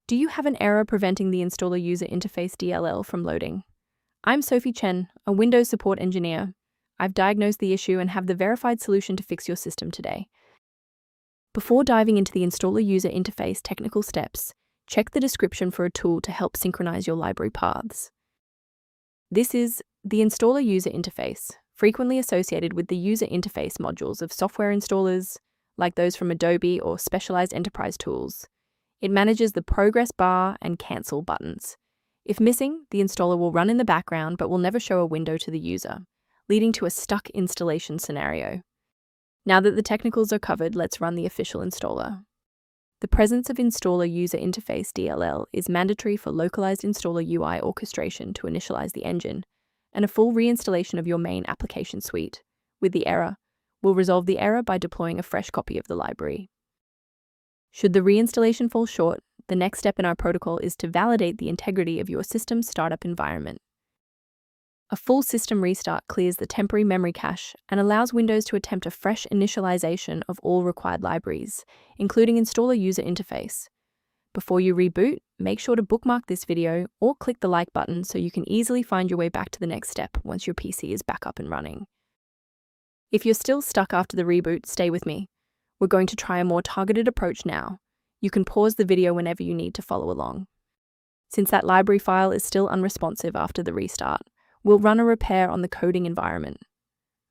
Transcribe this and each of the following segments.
Do you have an error preventing the installer user interface DLL from loading? I'm Sophie Chen, a Windows support engineer. I've diagnosed the issue and have the verified solution to fix your system today. Before diving into the installer user interface technical steps, check the description for a tool to help synchronize your library paths. This is the installer user interface, frequently associated with the user interface modules of software installers, like those from Adobe or specialized enterprise tools. It manages the progress bar and cancel buttons. If missing, the installer will run in the background but will never show a window to the user, leading to a stuck installation scenario. Now that the technicals are covered, let's run the official installer. The presence of installer user interface DLL is mandatory for localized installer UI orchestration to initialize the engine, and a full reinstallation of your main application suite, with the error, will resolve the error by deploying a fresh copy of the library. Should the reinstallation fall short, the next step in our protocol is to validate the integrity of your system's startup environment. A full system restart clears the temporary memory cache and allows Windows to attempt a fresh initialization of all required libraries, including installer user interface. Before you reboot, make sure to bookmark this video or click the like button so you can easily find your way back to the next step once your PC is back up and running. If you're still stuck after the reboot, stay with me. We're going to try a more targeted approach now. You can pause the video whenever you need to follow along. Since that library file is still unresponsive after the restart, we'll run a repair on the coding environment.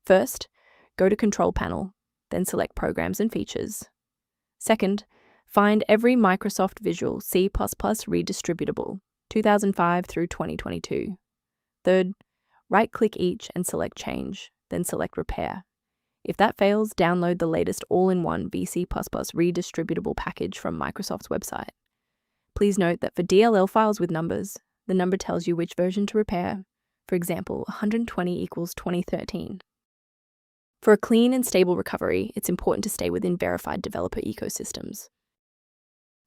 First, go to Control Panel, then select Programs and Features. Second, find every Microsoft Visual C++ redistributable, 2005 through 2022. Third, right-click each and select Change, then select Repair. If that fails, download the latest all-in-one VC++ redistributable package from Microsoft's website. Please note that for DLL files with numbers, the number tells you which version to repair. For example, 120 equals 2013. For a clean and stable recovery, it's important to stay within verified developer ecosystems.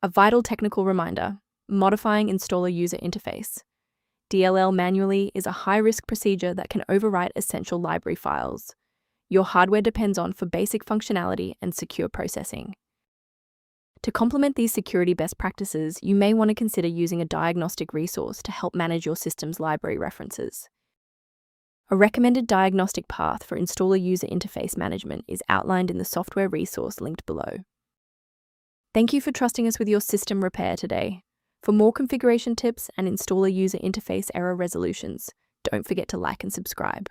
A vital technical reminder: modifying installer user interface. DLL manually is a high-risk procedure that can overwrite essential library files. Your hardware depends on for basic functionality and secure processing. To complement these security best practices, you may want to consider using a diagnostic resource to help manage your system's library references. A recommended diagnostic path for installer user interface management is outlined in the software resource linked below. Thank you for trusting us with your system repair today. For more configuration tips and installer user interface error resolutions, don't forget to like and subscribe.